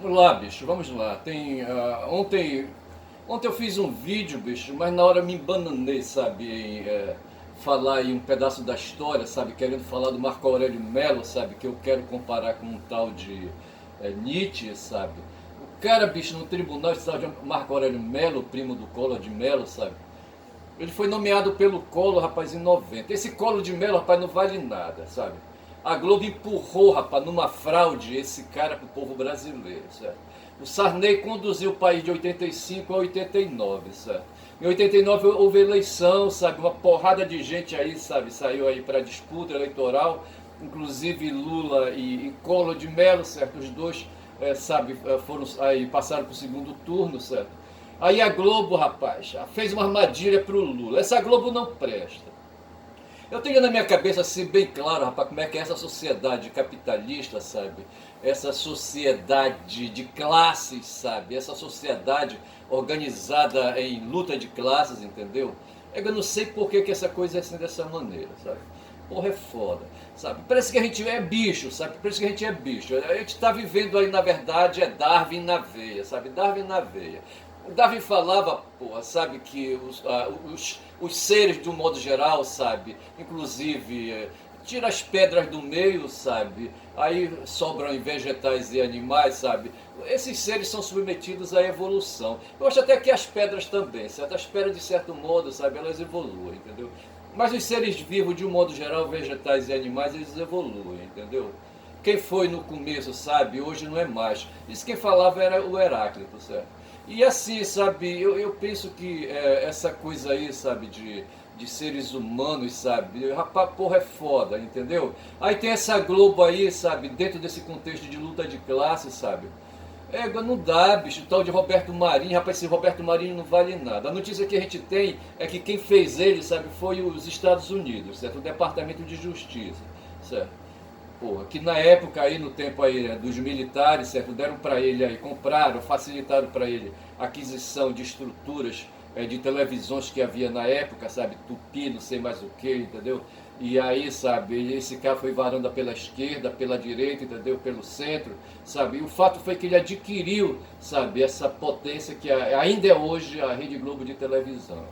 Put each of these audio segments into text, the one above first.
Olá, bicho, vamos lá. Ontem eu fiz um vídeo, bicho, mas na hora me embananei, sabe, em falar em um pedaço da história, sabe, querendo falar do Marco Aurélio Melo, sabe, que eu quero comparar com um tal de Nietzsche, sabe. O cara, bicho, no tribunal, esse tal de Marco Aurélio Melo, primo do Collor de Mello, sabe, ele foi nomeado pelo Collor, rapaz, em 90. Esse Collor de Mello, rapaz, não vale nada, sabe? A Globo empurrou, rapaz, numa fraude esse cara pro povo brasileiro, certo? O Sarney conduziu o país de 85 a 89, certo? Em 89 houve eleição, sabe? Uma porrada de gente aí, sabe? Saiu aí para disputa eleitoral, inclusive Lula e Collor de Mello, certo? Os dois, sabe, foram aí, passaram para o segundo turno, certo? Aí a Globo, rapaz, fez uma armadilha pro Lula. Essa Globo não presta. Eu tenho na minha cabeça assim bem claro, rapaz, como é que é essa sociedade capitalista, sabe? Essa sociedade de classes, sabe? Essa sociedade organizada em luta de classes, entendeu? Eu não sei por que essa coisa é assim dessa maneira, sabe? Porra, é foda, sabe? Parece que a gente é bicho, sabe? Parece que a gente é bicho. A gente está vivendo aí, na verdade, é Darwin na veia, sabe? Darwin na veia. O Darwin falava, porra, sabe, que os seres, de um modo geral, sabe, inclusive, tira as pedras do meio, sabe, aí sobram em vegetais e animais, sabe, esses seres são submetidos à evolução. Eu acho até que as pedras também, certo? As pedras, de certo modo, sabe, elas evoluem, entendeu? Mas os seres vivos, de um modo geral, vegetais e animais, eles evoluem, entendeu? Quem foi no começo, sabe, hoje não é mais. Isso quem falava era o Heráclito, certo? E assim, sabe, eu penso que essa coisa aí, sabe, de seres humanos, sabe, rapaz, porra, é foda, entendeu? Aí tem essa Globo aí, sabe, dentro desse contexto de luta de classe, sabe. Não dá, bicho, o tal de Roberto Marinho, rapaz, esse Roberto Marinho não vale nada. A notícia que a gente tem é que quem fez ele, sabe, foi os Estados Unidos, certo? O Departamento de Justiça, certo? Porra, que na época aí, no tempo aí, né, dos militares, certo, deram para ele aí, compraram, facilitaram para ele a aquisição de estruturas de televisões que havia na época, sabe, Tupi, não sei mais o que, entendeu? E aí, sabe, esse cara foi varanda pela esquerda, pela direita, entendeu? Pelo centro, sabe? E o fato foi que ele adquiriu, sabe, essa potência que ainda é hoje a Rede Globo de televisão.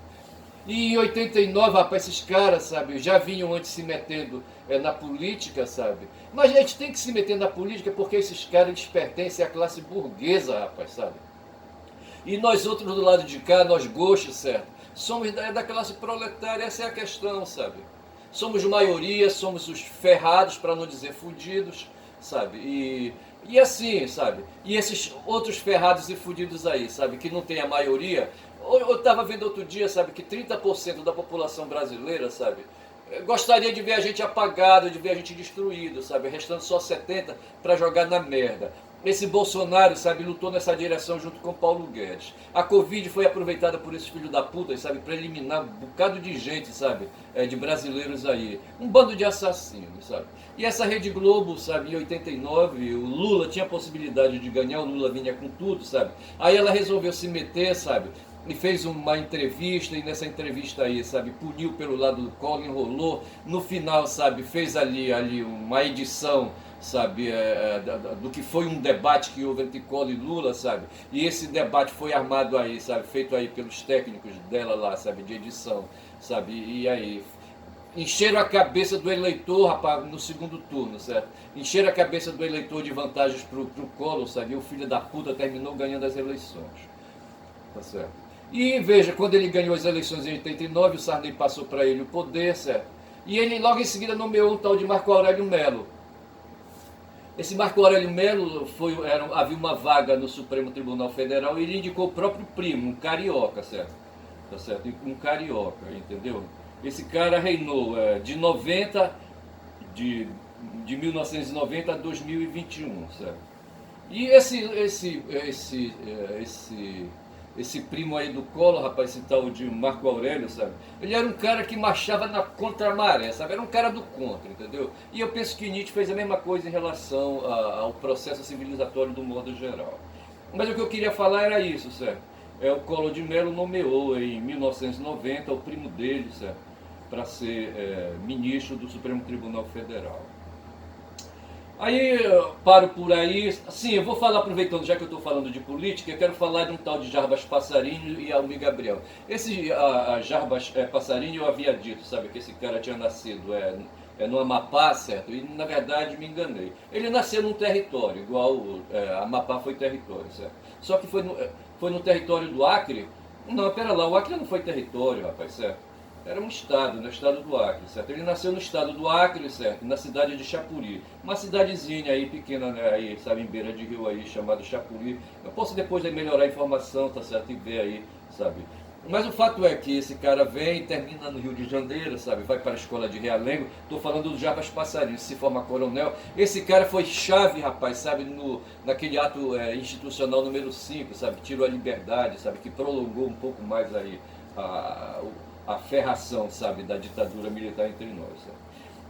E em 89, rapaz, esses caras, sabe, já vinham antes se metendo na política, sabe? Mas a gente tem que se meter na política porque esses caras, eles pertencem à classe burguesa, rapaz, sabe? E nós outros do lado de cá, nós gauchos, certo? Somos da classe proletária, essa é a questão, sabe? Somos maioria, somos os ferrados, para não dizer fudidos, sabe? E assim, sabe? E esses outros ferrados e fudidos aí, sabe? Que não tem a maioria. Eu estava vendo outro dia, sabe? Que 30% da população brasileira, sabe? Gostaria de ver a gente apagado, de ver a gente destruído, sabe? Restando só 70 para jogar na merda. Esse Bolsonaro, sabe, lutou nessa direção junto com Paulo Guedes. A Covid foi aproveitada por esses filhos da puta, sabe, para eliminar um bocado de gente, sabe, de brasileiros aí. Um bando de assassinos, sabe. E essa Rede Globo, sabe, em 89, o Lula tinha a possibilidade de ganhar, o Lula vinha com tudo, sabe. Aí ela resolveu se meter, sabe, e fez uma entrevista, e nessa entrevista aí, sabe, puniu pelo lado do Collor, enrolou, no final, sabe, fez ali uma edição, sabe, do que foi um debate que houve entre Collor e Lula, sabe, e esse debate foi armado aí, sabe, feito aí pelos técnicos dela lá, sabe, de edição, sabe, e aí encheram a cabeça do eleitor, rapaz, no segundo turno, certo? Encheram a cabeça do eleitor de vantagens pro Collor, sabe, e o filho da puta terminou ganhando as eleições, tá certo? E veja, quando ele ganhou as eleições em 89, o Sarney passou para ele o poder, certo? E ele logo em seguida nomeou um tal de Marco Aurélio Melo. Esse Marco Aurélio Melo havia uma vaga no Supremo Tribunal Federal e ele indicou o próprio primo, um carioca, certo? Tá certo? Um carioca, entendeu? Esse cara reinou de 1990 a 2021, certo? E esse primo aí do Collor, rapaz, esse tal de Marco Aurélio, sabe? Ele era um cara que marchava na contramaré, sabe? Era um cara do contra, entendeu? E eu penso que Nietzsche fez a mesma coisa em relação ao processo civilizatório do modo geral. Mas o que eu queria falar era isso, certo? O Collor de Mello nomeou em 1990 o primo dele, certo? Para ser ministro do Supremo Tribunal Federal. Aí eu paro por aí. Sim, eu vou falar, aproveitando, já que eu estou falando de política, eu quero falar de um tal de Jarbas Passarinho e Almir Gabriel. Esse a Jarbas Passarinho eu havia dito, sabe, que esse cara tinha nascido no Amapá, certo? E na verdade me enganei. Ele nasceu num território, igual Amapá foi território, certo? Só que foi no território do Acre. Não, pera lá, o Acre não foi território, rapaz, certo? Era um estado, no estado do Acre, certo? Ele nasceu no estado do Acre, certo? Na cidade de Chapuri. Uma cidadezinha aí pequena, né? Aí, sabe, em beira de rio aí, chamada Chapuri. Eu posso depois melhorar a informação, tá certo? E ver aí, sabe? Mas o fato é que esse cara vem, termina no Rio de Janeiro, sabe? Vai para a escola de Realengo. Estou falando do Jarbas Passarinho, se forma coronel. Esse cara foi chave, rapaz, sabe? Naquele ato institucional número 5, sabe? Que tirou a liberdade, sabe? Que prolongou um pouco mais aí a ferração, sabe? Da ditadura militar entre nós, sabe?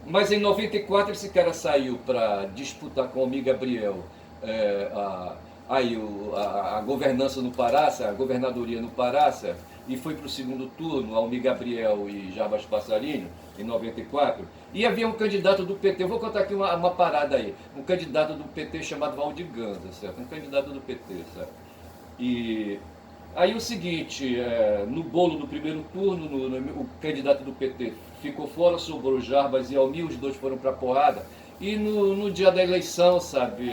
Mas em 94 esse cara saiu para disputar com o Almir Gabriel a governança no Pará, a governadoria no Pará, certo? E foi para o segundo turno, Almir Gabriel e Jarbas Passarinho, em 94. E havia um candidato do PT, eu vou contar aqui uma parada aí, um candidato do PT chamado Valdir Ganza, certo? Um candidato do PT, certo? E aí o seguinte, no bolo do primeiro turno, o candidato do PT ficou fora, sobrou Jarbas e Almir, os dois foram para a porrada. E no dia da eleição, sabe,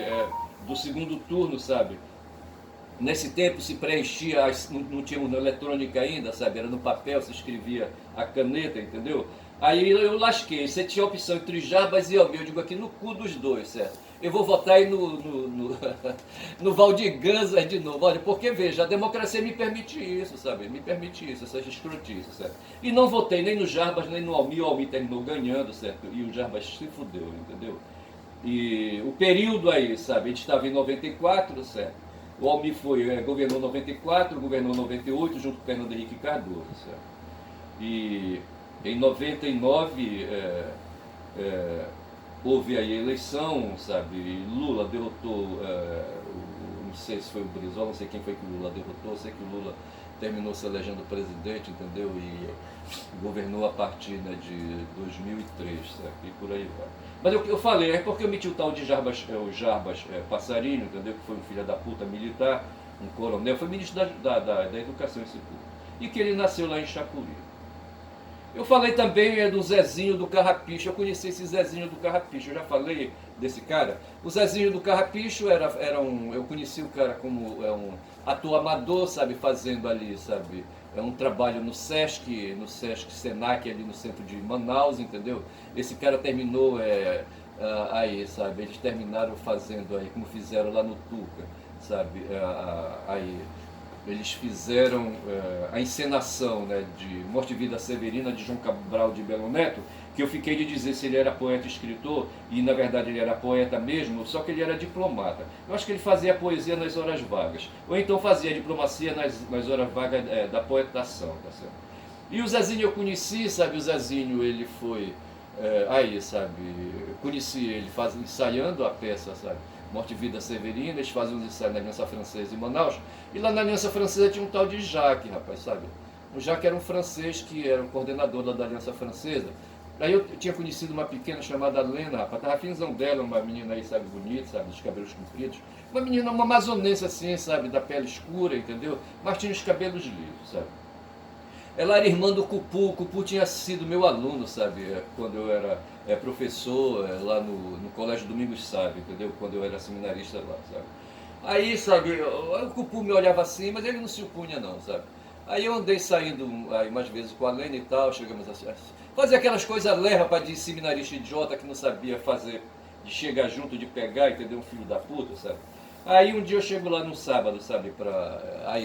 do segundo turno, sabe, nesse tempo se preenchia, não tinha uma eletrônica ainda, sabe? Era no papel, se escrevia a caneta, entendeu? Aí eu lasquei, você tinha a opção entre Jarbas e Almir, eu digo aqui no cu dos dois, certo? Eu vou votar aí no Valdir Ganza de novo, olha, porque veja, a democracia me permite isso, sabe? Me permite isso, essas escrotices, certo? E não votei nem no Jarbas, nem no Almir, o Almir terminou ganhando, certo? E o Jarbas se fudeu, entendeu? E o período aí, sabe? A gente estava em 94, certo? O Almir governou 94, governou 98, junto com o Fernando Henrique Cardoso, certo? E em 99 houve aí a eleição, sabe? E Lula derrotou, não sei se foi o Brizola, não sei quem foi que o Lula derrotou, sei que o Lula terminou se elegendo presidente, entendeu? E governou a partir, né, de 2003, certo? E por aí vai. Mas eu falei, porque eu meti o tal de Jarbas Passarinho, entendeu? Que foi um filho da puta militar, um coronel, foi ministro da Educação e Cultura. E que ele nasceu lá em Chapuri. Eu falei também do Zezinho do Carrapicho, eu conheci esse Zezinho do Carrapicho, eu já falei desse cara. O Zezinho do Carrapicho eu conheci o cara como um ator amador, sabe, fazendo ali, sabe, um trabalho no Sesc Senac, ali no centro de Manaus, entendeu? Esse cara terminou aí, sabe, eles terminaram fazendo aí, como fizeram lá no Tuca, sabe, aí... Eles fizeram a encenação, né, de Morte e Vida Severina, de João Cabral de Belo Neto, que eu fiquei de dizer se ele era poeta e escritor, e na verdade ele era poeta mesmo, só que ele era diplomata. Eu acho que ele fazia poesia nas horas vagas, ou então fazia diplomacia nas horas vagas da poetação, tá certo? E o Zezinho eu conheci, sabe, o Zezinho ele foi, aí, sabe, eu conheci ele ensaiando a peça, sabe, Morte e Vida Severina, eles faziam os ensaios na Aliança Francesa em Manaus, e lá na Aliança Francesa tinha um tal de Jacques, rapaz, sabe? O Jacques era um francês que era o coordenador da Aliança Francesa. Aí eu tinha conhecido uma pequena chamada Lena, rapaz, tava afinzão dela, uma menina aí, sabe, bonita, sabe, de cabelos compridos. Uma menina, uma amazonense assim, sabe, da pele escura, entendeu? Mas tinha os cabelos lisos, sabe? Ela era irmã do Cupu, o Cupu tinha sido meu aluno, sabe, quando eu era professor lá no Colégio Domingos Sávio, entendeu? Quando eu era seminarista lá, sabe? Aí, sabe, o Cupu me olhava assim, mas ele não se opunha não, sabe? Aí eu andei saindo aí umas vezes com a Lena e tal, chegamos a fazer aquelas coisas rapaz, de seminarista idiota que não sabia fazer, de chegar junto, de pegar, entendeu? Um filho da puta, sabe? Aí um dia eu chego lá no sábado, sabe,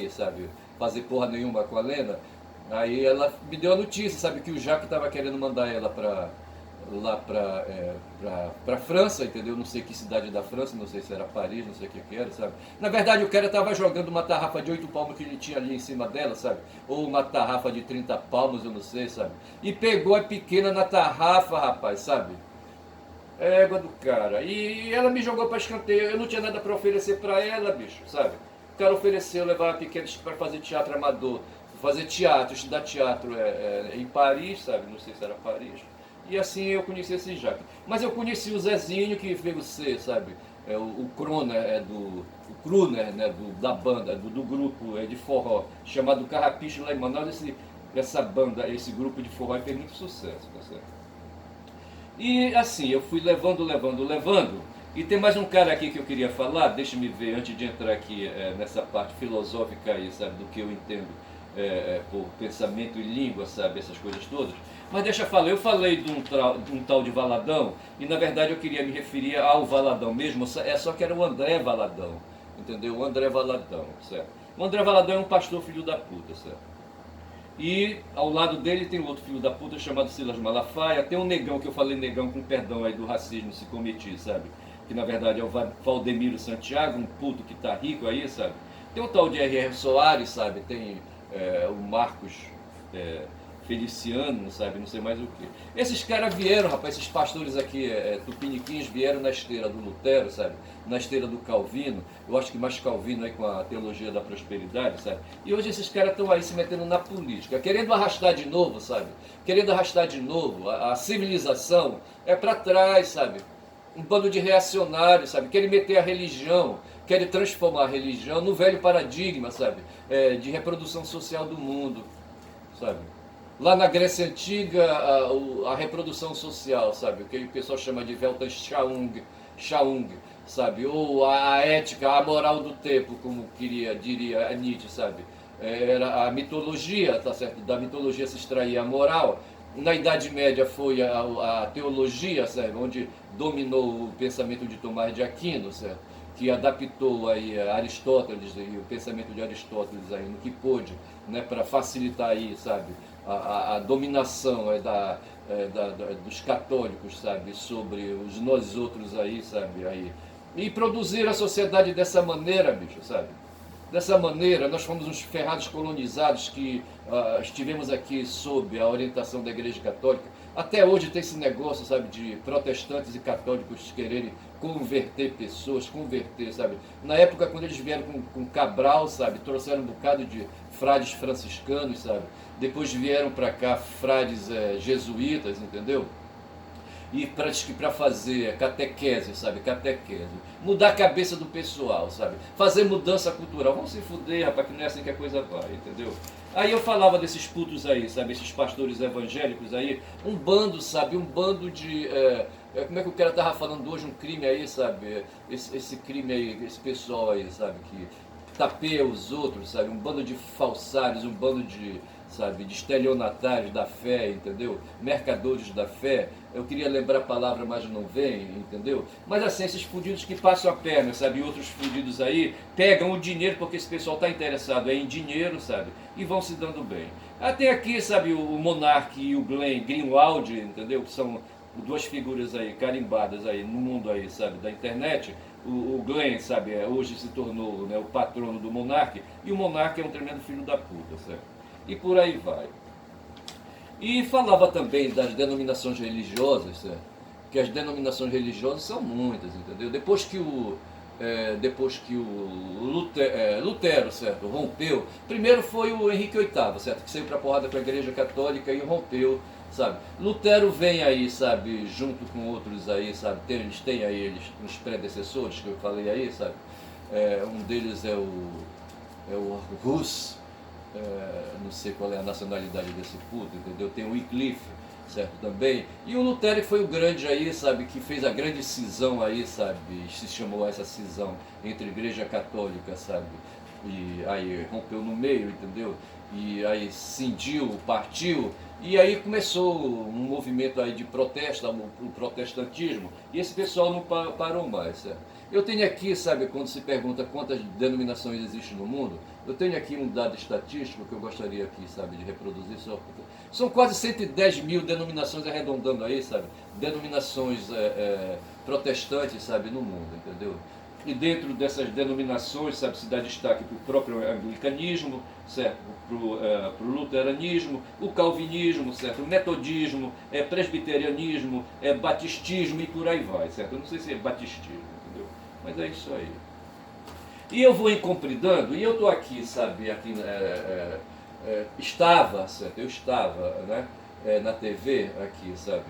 sabe, fazer porra nenhuma com a Lena. Aí ela me deu a notícia, sabe, que o Jacques estava querendo mandar ela lá para França, entendeu? Não sei que cidade da França, não sei se era Paris, não sei o que era, sabe? Na verdade o cara estava jogando uma tarrafa de 8 palmos que ele tinha ali em cima dela, sabe? Ou uma tarrafa de 30 palmos, eu não sei, sabe? E pegou a pequena na tarrafa, rapaz, sabe? Égua do cara. E ela me jogou para escanteio, eu não tinha nada para oferecer para ela, bicho, sabe? O cara ofereceu levar a pequena para fazer teatro amador, fazer teatro, estudar teatro em Paris, sabe? Não sei se era Paris. E assim eu conheci esse Jaque. Mas eu conheci o Zezinho, que veio ser, sabe? O Kroner, o Kruner, né? Da banda, do grupo de forró, chamado Carrapicho lá em Manaus. Essa banda, esse grupo de forró fez muito sucesso, tá certo? E assim, eu fui levando, levando, levando. E tem mais um cara aqui que eu queria falar, deixa-me ver, antes de entrar aqui nessa parte filosófica aí, sabe, do que eu entendo por pensamento e língua, sabe, essas coisas todas. Mas deixa eu falar, eu falei de um tal de Valadão, e na verdade eu queria me referir ao Valadão mesmo, só que era o André Valadão, entendeu? O André Valadão, certo? O André Valadão é um pastor filho da puta, certo? E ao lado dele tem outro filho da puta chamado Silas Malafaia. Tem um negão, que eu falei negão com perdão aí do racismo se cometi, sabe? Que na verdade é o Valdemiro Santiago, um puto que tá rico aí, sabe? Tem um tal de R.R. Soares, sabe? Tem o Marcos Feliciano, sabe? Não sei mais o que. Esses caras vieram, rapaz, esses pastores aqui, tupiniquins, vieram na esteira do Lutero, sabe? Na esteira do Calvino. Eu acho que mais Calvino aí com a teologia da prosperidade, sabe? E hoje esses caras estão aí se metendo na política, querendo arrastar de novo, sabe? Querendo arrastar de novo a civilização para trás, sabe? Um bando de reacionários, sabe? Querem meter a religião, querem transformar a religião no velho paradigma, sabe? De reprodução social do mundo, sabe? Lá na Grécia Antiga, a reprodução social, sabe? O que o pessoal chama de Weltanschauung, sabe? Ou a ética, a moral do tempo, como diria Nietzsche, sabe? Era a mitologia, tá certo? Da mitologia se extraía a moral. Na Idade Média foi a teologia, sabe? Onde dominou o pensamento de Tomás de Aquino, certo? Que adaptou aí Aristóteles e o pensamento de Aristóteles aí no que pôde, né? Para facilitar aí, sabe? A dominação dos católicos, sabe, sobre nós outros aí, sabe, aí. E produzir a sociedade dessa maneira, bicho, sabe? Dessa maneira, nós fomos uns ferrados colonizados que estivemos aqui sob a orientação da Igreja Católica. Até hoje tem esse negócio, sabe, de protestantes e católicos quererem converter pessoas, sabe? Na época, quando eles vieram com Cabral, sabe, trouxeram um bocado de frades franciscanos, sabe? Depois vieram para cá frades jesuítas, entendeu? E para fazer catequese, sabe? Catequese. Mudar a cabeça do pessoal, sabe? Fazer mudança cultural. Vamos se fuder, rapaz, que não é assim que a coisa vai, entendeu? Aí eu falava desses putos aí, sabe? Esses pastores evangélicos aí. Um bando, sabe? Um bando de... como é que o cara tava falando hoje? Um crime aí, sabe? Esse crime aí, esse pessoal aí, sabe? Que tapeia os outros, sabe? Um bando de falsários, um bando de... sabe, de estelionatários da fé, entendeu? Mercadores da fé. Eu queria lembrar a palavra, mas não vem, entendeu? Mas assim, esses fudidos que passam a perna, sabe, e outros fudidos aí, pegam o dinheiro, porque esse pessoal está interessado em dinheiro, sabe, e vão se dando bem. Até aqui, sabe, o Monark e o Glenn Greenwald, entendeu? Que são duas figuras aí, carimbadas aí no mundo aí, sabe, da internet. O Glenn, sabe, hoje se tornou, né, o patrono do Monark, e o Monark é um tremendo filho da puta, certo? E por aí vai. E falava também das denominações religiosas, certo? Que as denominações religiosas são muitas, entendeu? Depois que o Lutero, certo, rompeu, primeiro foi o Henrique VIII, certo, que saiu para porrada com a Igreja Católica e rompeu, sabe? Lutero vem aí, sabe, junto com outros aí, sabe, eles têm aí os predecessores que eu falei aí, sabe? Um deles é o Hus. Não sei qual é a nacionalidade desse puto, entendeu? Tem o Wycliffe, certo, também. E o Lutero foi o grande aí, sabe, que fez a grande cisão aí, sabe, se chamou essa cisão entre a Igreja Católica, sabe, e aí rompeu no meio, entendeu? E aí cindiu, partiu, e aí começou um movimento aí de protesto, o protestantismo, e esse pessoal não parou mais, certo? Eu tenho aqui, sabe, quando se pergunta quantas denominações existem no mundo, eu tenho aqui um dado estatístico que eu gostaria aqui, sabe, de reproduzir. São quase 110 mil denominações, arredondando aí, sabe, denominações protestantes, sabe, no mundo, entendeu? E dentro dessas denominações, sabe, se dá destaque para o próprio anglicanismo, certo, para o luteranismo, o calvinismo, certo, o metodismo, presbiterianismo, batistismo e por aí vai, certo? Eu não sei se é batistismo, entendeu? Mas é isso aí. E eu vou incompridando, e eu estou aqui, sabe, aqui, estava, certo? Eu estava, né, na TV aqui, sabe,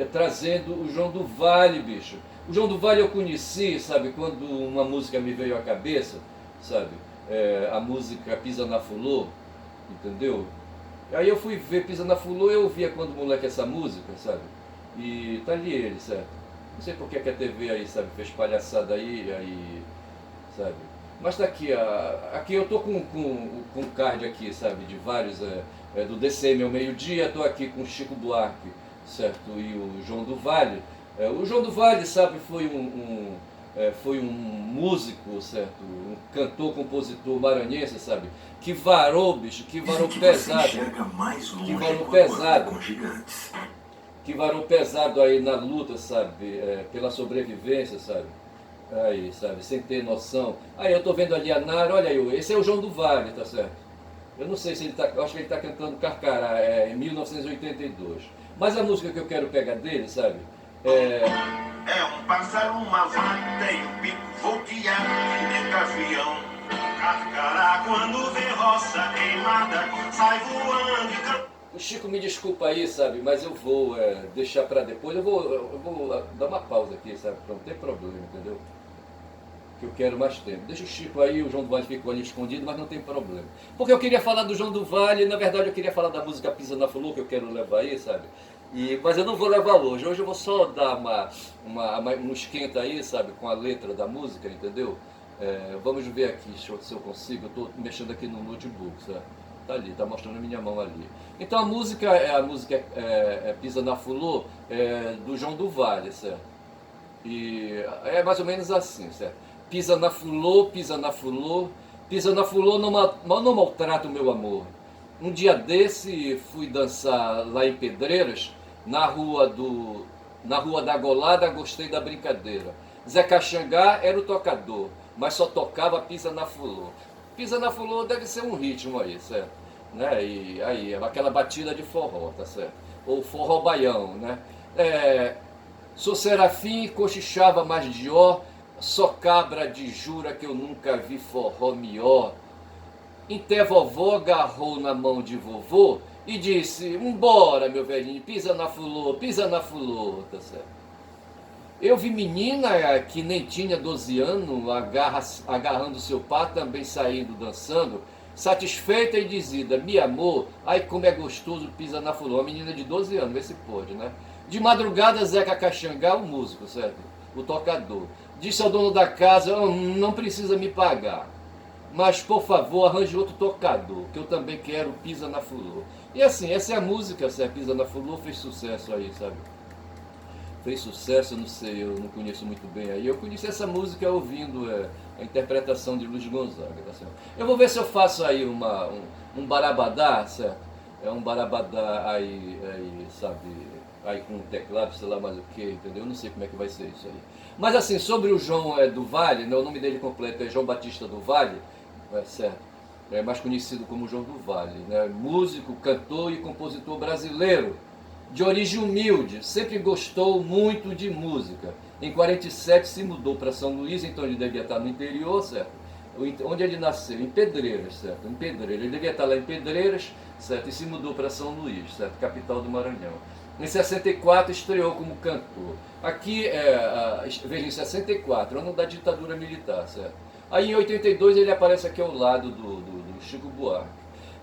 trazendo o João do Vale, bicho. O João do Vale eu conheci, sabe, quando uma música me veio à cabeça, sabe, a música Pisa na Fulô, entendeu? Aí eu fui ver Pisa na Fulô, eu ouvia quando moleque essa música, sabe, e tá ali ele, certo? Não sei por que a TV aí, sabe, fez palhaçada aí, sabe. Mas tá aqui, aqui eu tô com card aqui, sabe, de vários, do DCM ao meio-dia, tô aqui com o Chico Buarque, certo, e o João do Vale. O João do Vale, sabe, foi um músico, certo, um cantor, compositor maranhense, sabe, que varou, bicho, que varou pesado, que varou pesado, que varou pesado aí na luta, sabe, pela sobrevivência, sabe. Aí, sabe, sem ter noção. Aí eu tô vendo ali a Nara, olha aí, esse é o João do Vale, tá certo? Eu não sei se ele tá, eu acho que ele tá cantando Carcará, em 1982. Mas a música que eu quero pegar dele, sabe? É um pássaro, uma vaca, tem um pico volteado, que nem gavião. Carcará, quando vê roça queimada, sai voando e canta. O Chico me desculpa aí, sabe, mas eu vou deixar pra depois, eu vou dar uma pausa aqui, sabe, não tem problema, entendeu? Que eu quero mais tempo. Deixa o Chico aí, o João do Vale ficou ali escondido, mas não tem problema. Porque eu queria falar do João do Vale, na verdade eu queria falar da música Pisa na Fulô, que eu quero levar aí, sabe? Mas eu não vou levar hoje eu vou só dar um esquenta aí, sabe, com a letra da música, entendeu? Vamos ver aqui se eu consigo, eu estou mexendo aqui no notebook, sabe? Tá ali, tá mostrando a minha mão ali. Então a música Pisa na Fulô, do João do Vale, certo? E é mais ou menos assim, certo? Pisa na fulô, pisa na fulô, pisa na fulô, não maltrata o meu amor. Um dia desse fui dançar lá em Pedreiras, na rua da Golada, gostei da brincadeira. Zé Caxangá era o tocador, mas só tocava Pisa na Fulô. Pisa na Fulô deve ser um ritmo aí, certo? Né? E aí, aquela batida de forró, tá certo? Ou forró baião, né? Sou Serafim, cochichava mais de ó, só cabra de jura que eu nunca vi forró mió. Até vovó agarrou na mão de vovô e disse, embora meu velhinho, pisa na fulô, tá certo? Eu vi menina que nem tinha 12 anos, agarrando seu par, também saindo dançando, satisfeita e dizida, me amor, ai como é gostoso, pisa na fulô. Uma menina de 12 anos, vê se pode, né? De madrugada, Zeca Caxangá, o músico, certo? O tocador. Disse ao dono da casa, não precisa me pagar, mas por favor arranje outro tocador, que eu também quero Pisa na Fulô. E assim, essa é a música, certo? Pisa na Fulô fez sucesso aí, sabe? Fez sucesso, eu não sei, eu não conheço muito bem aí. Eu conheci essa música ouvindo a interpretação de Luiz Gonzaga, tá certo? Eu vou ver se eu faço aí um barabadá, certo? Um barabadá aí, sabe, aí com teclado, sei lá mais o que, entendeu? Eu não sei como é que vai ser isso aí. Mas assim, sobre o João do Vale, né, o nome dele completo é João Batista do Vale, certo? É mais conhecido como João do Vale, né? Músico, cantor e compositor brasileiro, de origem humilde, sempre gostou muito de música. Em 47 se mudou para São Luís, então ele devia estar no interior, certo? Onde ele nasceu? Em Pedreiras, certo? Em Pedreiras. Ele devia estar lá em Pedreiras, certo? E se mudou para São Luís, certo? Capital do Maranhão. Em 64 estreou como cantor. Aqui, veja, em 64, ano da ditadura militar, certo? Aí em 82 ele aparece aqui ao lado do Chico Buarque.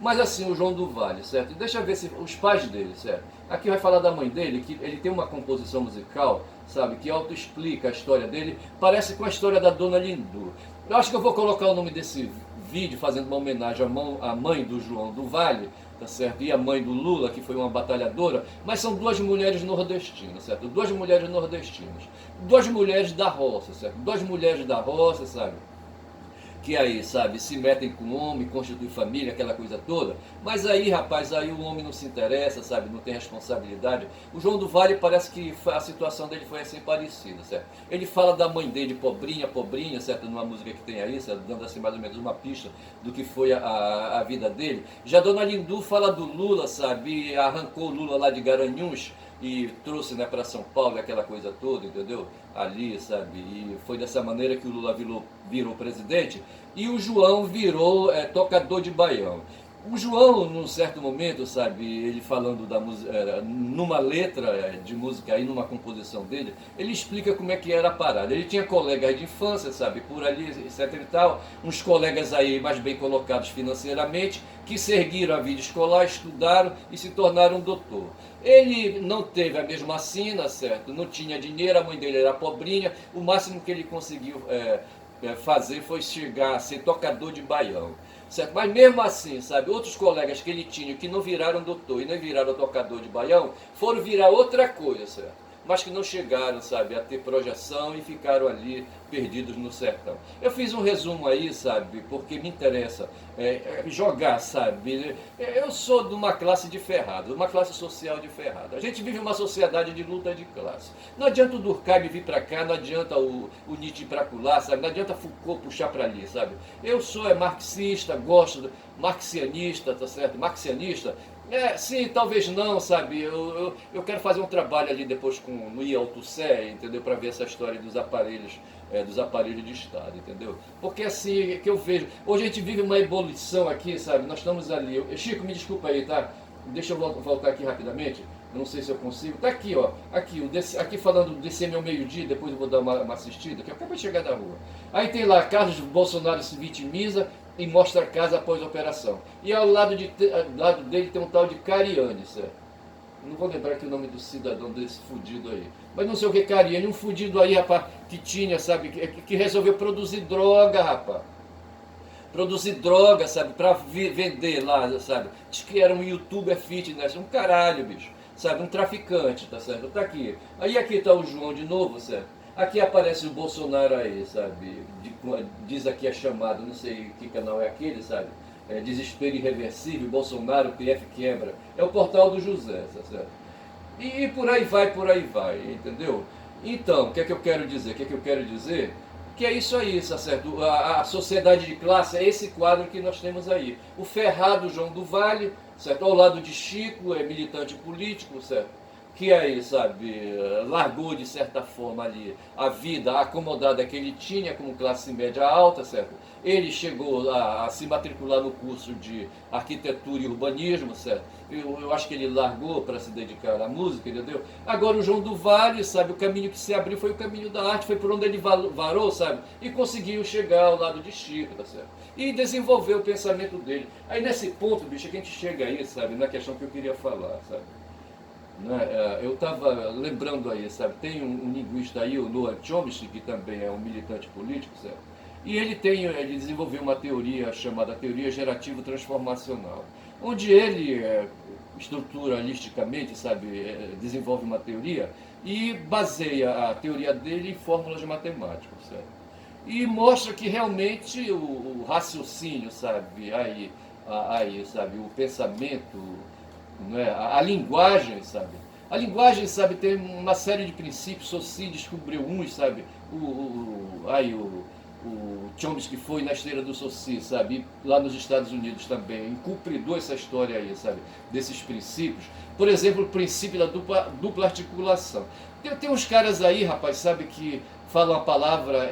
Mas assim, o João do Vale, certo? Deixa eu ver se os pais dele, certo? Aqui vai falar da mãe dele, que ele tem uma composição musical, sabe, que auto-explica a história dele, parece com a história da Dona Lindu. Eu acho que eu vou colocar o nome desse vídeo fazendo uma homenagem à mãe do João do Vale, tá certo? E a mãe do Lula, que foi uma batalhadora, mas são duas mulheres nordestinas, certo? Duas mulheres nordestinas. Duas mulheres da roça, certo? Duas mulheres da roça, sabe? Que aí, sabe, se metem com o homem, constituem família, aquela coisa toda. Mas aí, rapaz, aí o homem não se interessa, sabe, não tem responsabilidade. O João do Vale parece que a situação dele foi assim parecida, certo? Ele fala da mãe dele, pobrinha, pobrinha, certo, numa música que tem aí, certo? Dando assim mais ou menos uma pista do que foi a vida dele. Já Dona Lindu fala do Lula, sabe, e arrancou o Lula lá de Garanhuns e trouxe, né, para São Paulo, aquela coisa toda, entendeu? Ali, sabe, e foi dessa maneira que o Lula virou presidente e o João virou tocador de baião. O João, num certo momento, sabe, ele falando da música, numa letra de música aí, numa composição dele, ele explica como é que era a parada. Ele tinha colegas de infância, sabe, por ali, etc e tal, uns colegas aí mais bem colocados financeiramente, que seguiram a vida escolar, estudaram e se tornaram doutor. Ele não teve a mesma sina, certo, não tinha dinheiro, a mãe dele era pobrinha, o máximo que ele conseguiu fazer foi chegar a ser tocador de baião. Certo? Mas mesmo assim, sabe, outros colegas que ele tinha que não viraram doutor e nem viraram tocador de baião, foram virar outra coisa, certo? Mas que não chegaram, sabe, a ter projeção e ficaram ali perdidos no sertão. Eu fiz um resumo aí, sabe, porque me interessa jogar, sabe. Eu sou de uma classe de ferrado, uma classe social de ferrado. A gente vive uma sociedade de luta de classe. Não adianta o Durkheim vir para cá, não adianta o Nietzsche ir para lá, sabe, não adianta Foucault puxar para ali, sabe. Eu sou marxista, gosto, marxianista, tá certo? Marxianista. Sim, talvez não, sabe, eu quero fazer um trabalho ali depois no IALTUSE, entendeu, para ver essa história dos aparelhos de Estado, entendeu, porque assim, que eu vejo, hoje a gente vive uma ebulição aqui, sabe, nós estamos ali, Chico, me desculpa aí, tá, deixa eu voltar aqui rapidamente, eu não sei se eu consigo, tá aqui, ó, aqui falando desse meu meio-dia, depois eu vou dar uma assistida, que eu acabei de chegar da rua, aí tem lá, Carlos Bolsonaro se vitimiza, e mostra a casa após a operação. E ao lado dele tem um tal de Cariani, certo? Não vou lembrar aqui o nome do cidadão desse fudido aí. Mas não sei o que Cariani, um fudido aí, rapaz, que tinha, sabe, que resolveu produzir droga, rapaz. Produzir droga, sabe, pra vender lá, sabe. Diz que era um youtuber fitness, um caralho, bicho. Sabe, um traficante, tá certo? Tá aqui. Aí aqui tá o João de novo, certo? Aqui aparece o Bolsonaro aí, sabe? Diz aqui a chamada, não sei que canal é aquele, sabe? Desespero irreversível, Bolsonaro, PF quebra. É o portal do José, tá certo? E por aí vai, entendeu? Então, o que é que eu quero dizer? O que é que eu quero dizer? Que é isso aí, tá certo? A sociedade de classe é esse quadro que nós temos aí. O ferrado João do Vale, certo? Ao lado de Chico, é militante político, certo? Que aí, sabe, largou de certa forma ali a vida acomodada que ele tinha como classe média alta, certo? Ele chegou a se matricular no curso de arquitetura e urbanismo, certo? Eu acho que ele largou para se dedicar à música, entendeu? Agora o João do Vale, sabe, o caminho que se abriu foi o caminho da arte, foi por onde ele varou, sabe? E conseguiu chegar ao lado de Chico, tá certo? E desenvolver o pensamento dele. Aí nesse ponto, bicho, que a gente chega aí, sabe, na questão que eu queria falar, sabe? Eu estava lembrando aí, sabe, tem um linguista aí, o Noam Chomsky, que também é um militante político, certo? E ele desenvolveu uma teoria chamada teoria gerativo transformacional, onde ele estruturalisticamente, sabe, desenvolve uma teoria e baseia a teoria dele em fórmulas matemáticas, certo? E mostra que realmente o raciocínio, sabe, sabe, o pensamento, não é? A linguagem, sabe? A linguagem, sabe, tem uma série de princípios, Saussure descobriu uns, sabe? O Chomsky foi na esteira do Saussure, sabe? E lá nos Estados Unidos também, incumpridou essa história aí, sabe? Desses princípios. Por exemplo, o princípio da dupla articulação. Tem uns caras aí, rapaz, sabe, que falam a palavra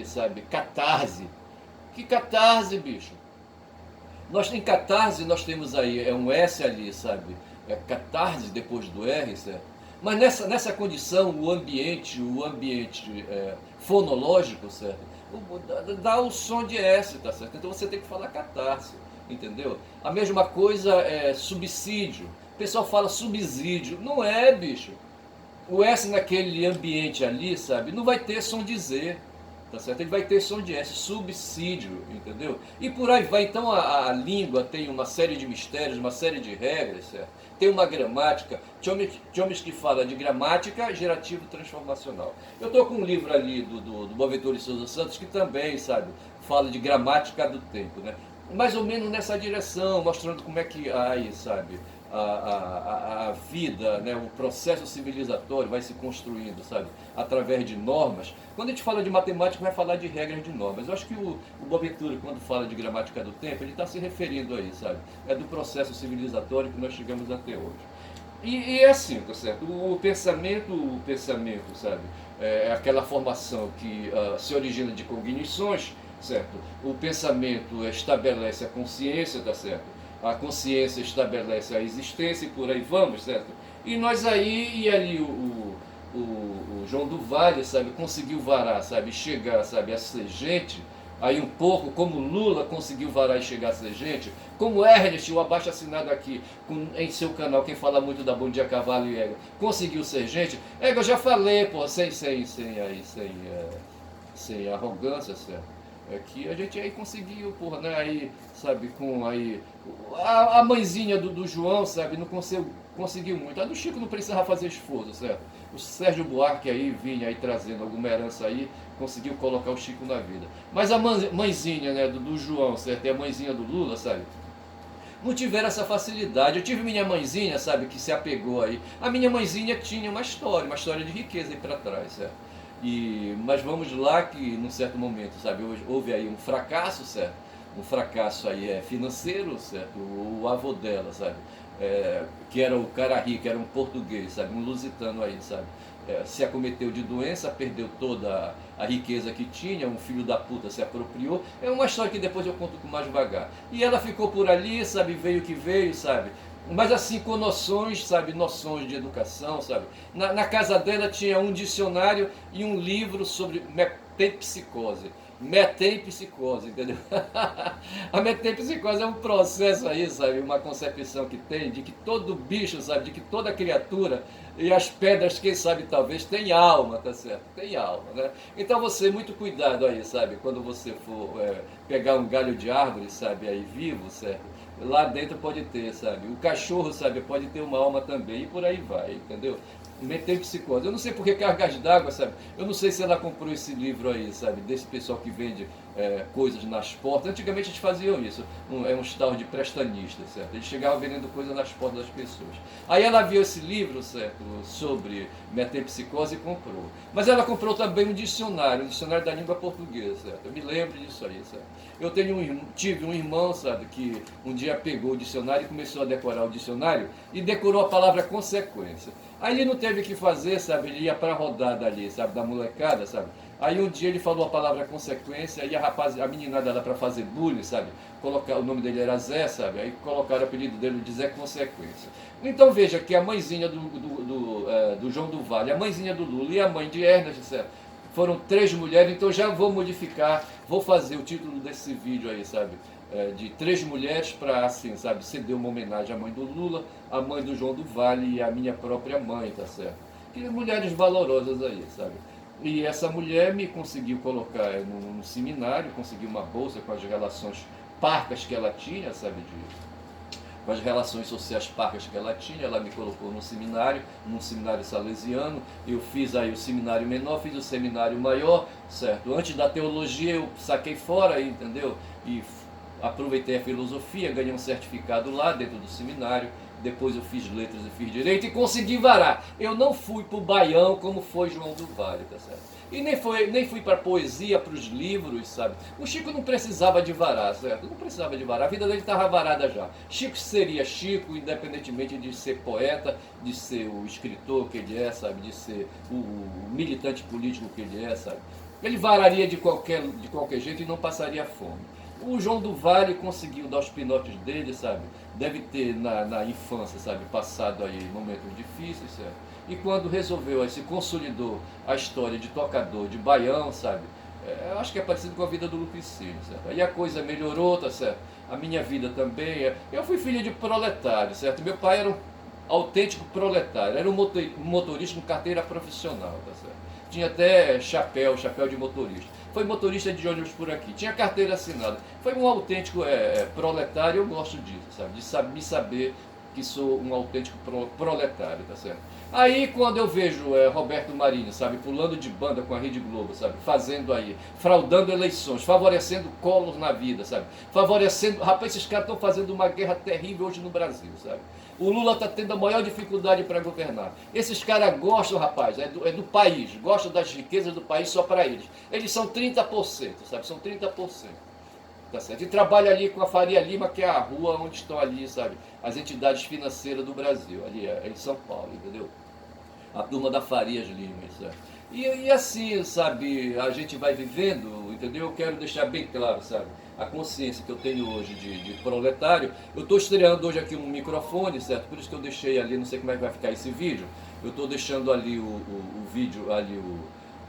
sabe? Catarse. Que catarse, bicho? Em catarse nós temos aí, um S ali, sabe? Catarse depois do R, certo? Mas nessa condição, o ambiente fonológico, certo? Dá o som de S, tá certo? Então você tem que falar catarse, entendeu? A mesma coisa é subsídio. O pessoal fala subsídio. Não é, bicho. O S naquele ambiente ali, sabe? Não vai ter som de Z. Tá certo? Ele vai ter som de S, subsídio, entendeu? E por aí vai. Então a língua tem uma série de mistérios, uma série de regras, certo? Tem uma gramática. Chomsky fala de gramática gerativo transformacional. Eu estou com um livro ali do Boaventura de Souza Santos que também, sabe, fala de gramática do tempo, né? Mais ou menos nessa direção, mostrando como é que sabe, a vida, né, o processo civilizatório vai se construindo, sabe, através de normas. Quando a gente fala de matemática, vai falar de regras de normas. Eu acho que o Boaventura, quando fala de gramática do tempo, ele está se referindo aí, sabe, é do processo civilizatório que nós chegamos até hoje. E é assim, tá certo? O pensamento, sabe, é aquela formação que se origina de cognições, certo? O pensamento estabelece a consciência, tá certo? a consciência estabelece a existência e por aí vamos, certo? E nós aí, e ali o João do Vale, sabe, conseguiu varar, sabe, chegar, sabe, a ser gente, aí um pouco, como Lula conseguiu varar e chegar a ser gente, como Ernest, o abaixo assinado aqui, em seu canal, quem fala muito da Bom Dia Cavalo e Ego, conseguiu ser gente, eu já falei, pô, sem arrogância, certo? É que a gente aí conseguiu, porra, né? Aí, sabe, com aí. A mãezinha do João, sabe, não conseguiu muito. A do Chico não precisava fazer esforço, certo? O Sérgio Buarque aí vinha aí trazendo alguma herança aí, conseguiu colocar o Chico na vida. Mas a mãezinha, né, do João, certo? E a mãezinha do Lula, sabe? Não tiveram essa facilidade. Eu tive minha mãezinha, sabe, que se apegou aí. A minha mãezinha tinha uma história de riqueza aí para trás, certo? Mas vamos lá que num certo momento, sabe, houve aí um fracasso, certo? Um fracasso aí financeiro, certo? O avô dela, sabe? Que era o cara rico, era um português, sabe? Um lusitano aí, sabe? Se acometeu de doença, perdeu toda a riqueza que tinha, um filho da puta se apropriou. É uma história que depois eu conto com mais devagar. E ela ficou por ali, sabe? Veio o que veio, sabe? Mas assim, com noções, sabe, noções de educação, sabe. Na casa dela tinha um dicionário e um livro sobre metempsicose. Metempsicose, entendeu? A metempsicose é um processo aí, sabe, uma concepção que tem de que todo bicho, sabe, de que toda criatura e as pedras, quem sabe, talvez, tem alma, tá certo? Tem alma, né? Então você, muito cuidado aí, sabe, quando você for pegar um galho de árvore, sabe, aí vivo, certo? Lá dentro pode ter, sabe? O cachorro, sabe, pode ter uma alma também e por aí vai, entendeu? Metempsicose. Eu não sei por que cargas d'água, sabe? Eu não sei se ela comprou esse livro aí, sabe? Desse pessoal que vende coisas nas portas. Antigamente eles faziam isso. É um tal de prestanista, certo? Eles chegavam vendendo coisas nas portas das pessoas. Aí ela viu esse livro, certo? Sobre metempsicose e comprou. Mas ela comprou também um dicionário da língua portuguesa, certo? Eu me lembro disso aí, certo? Eu tive um irmão, sabe, que um dia pegou o dicionário e começou a decorar o dicionário e decorou a palavra consequência. Aí ele não teve o que fazer, sabe, ele ia para a rodada ali, sabe, da molecada, sabe. Aí um dia ele falou a palavra consequência e a meninada lá para fazer bullying, sabe, o nome dele era Zé, sabe, aí colocaram o apelido dele de Zé Consequência. Então veja que a mãezinha do João do Vale, a mãezinha do Lula e a mãe de Ernest, certo? Foram 3 mulheres, então já vou modificar, vou fazer o título desse vídeo aí, sabe? De 3 mulheres para, assim, sabe, ceder uma homenagem à mãe do Lula, à mãe do João do Vale e à minha própria mãe, tá certo? Que mulheres valorosas aí, sabe? E essa mulher me conseguiu colocar num seminário, conseguiu uma bolsa com as relações parcas que ela tinha, sabe, com as relações sociais parcas que ela tinha, ela me colocou num seminário salesiano, eu fiz aí o seminário menor, fiz o seminário maior, certo? Antes da teologia eu saquei fora, entendeu? E aproveitei a filosofia, ganhei um certificado lá dentro do seminário, depois eu fiz letras e fiz direito e consegui varar. Eu não fui para o Baião como foi João do Vale, tá certo? E nem fui para a poesia, para os livros, sabe? O Chico não precisava de varar, certo? Não precisava de varar, a vida dele estava varada já. Chico seria Chico, independentemente de ser poeta, de ser o escritor que ele é, sabe? De ser o militante político que ele é, sabe? Ele vararia de qualquer jeito e não passaria fome. O João do Vale conseguiu dar os pinotes dele, sabe? Deve ter na infância, sabe, passado aí momentos difíceis, certo? E quando resolveu, aí se consolidou a história de tocador, de baião, sabe? Eu acho que é parecido com a vida do Lupicínio, certo? Aí a coisa melhorou, tá certo? A minha vida também. Eu fui filho de proletário, certo? Meu pai era um autêntico proletário, era um motorista com carteira profissional, tá certo? Tinha até chapéu de motorista. Foi motorista de ônibus por aqui, tinha carteira assinada. Foi um autêntico proletário, eu gosto disso, sabe? De me saber que sou um autêntico proletário, tá certo? Aí quando eu vejo Roberto Marinho, sabe, pulando de banda com a Rede Globo, sabe, fazendo aí, fraudando eleições, favorecendo Collor na vida, sabe, favorecendo, rapaz, esses caras estão fazendo uma guerra terrível hoje no Brasil, sabe. O Lula está tendo a maior dificuldade para governar. Esses caras gostam, rapaz, é do país, gostam das riquezas do país só para eles. Eles são 30%, sabe, são 30%. Tá certo? E trabalha ali com a Faria Lima, que é a rua onde estão ali, sabe, as entidades financeiras do Brasil, ali em São Paulo, entendeu? A turma da Farias Lima, certo? E assim, sabe, a gente vai vivendo, entendeu? Eu quero deixar bem claro, sabe, a consciência que eu tenho hoje de proletário. Eu estou estreando hoje aqui um microfone, certo? Por isso que eu deixei ali, não sei como é que vai ficar esse vídeo, eu estou deixando ali o vídeo, ali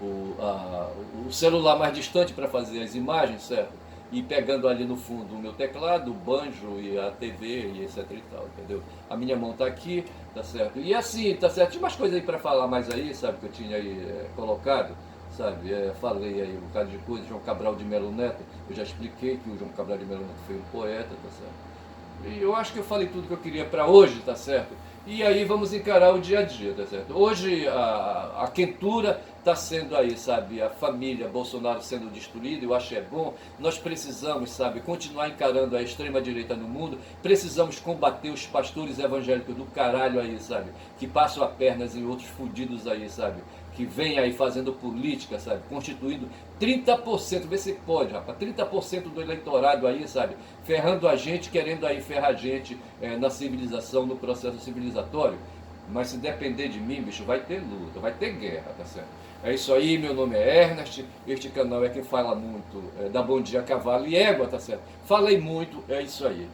o celular mais distante para fazer as imagens, certo? E pegando ali no fundo o meu teclado, o banjo e a TV e etc e tal, entendeu? A minha mão tá aqui, tá certo? E assim, tá certo? Tinha umas coisas aí para falar mais aí, sabe, que eu tinha aí colocado, sabe? Falei aí um bocado de coisa, João Cabral de Melo Neto, eu já expliquei que o João Cabral de Melo Neto foi um poeta, tá certo? E eu acho que eu falei tudo que eu queria para hoje, tá certo? E aí vamos encarar o dia a dia, tá certo? Hoje a quentura está sendo aí, sabe, a família Bolsonaro sendo destruída, eu acho bom. Nós precisamos, sabe, continuar encarando a extrema-direita no mundo, precisamos combater os pastores evangélicos do caralho aí, sabe, que passam a pernas em outros fudidos aí, sabe, que vem aí fazendo política, sabe, constituindo 30%, vê se pode, rapaz, 30% do eleitorado aí, sabe, ferrando a gente, querendo aí ferrar a gente na civilização, no processo civilizatório. Mas se depender de mim, bicho, vai ter luta, vai ter guerra, tá certo? É isso aí, meu nome é Ernest, este canal é quem fala muito, dá bom dia a cavalo e égua, tá certo? Falei muito, é isso aí.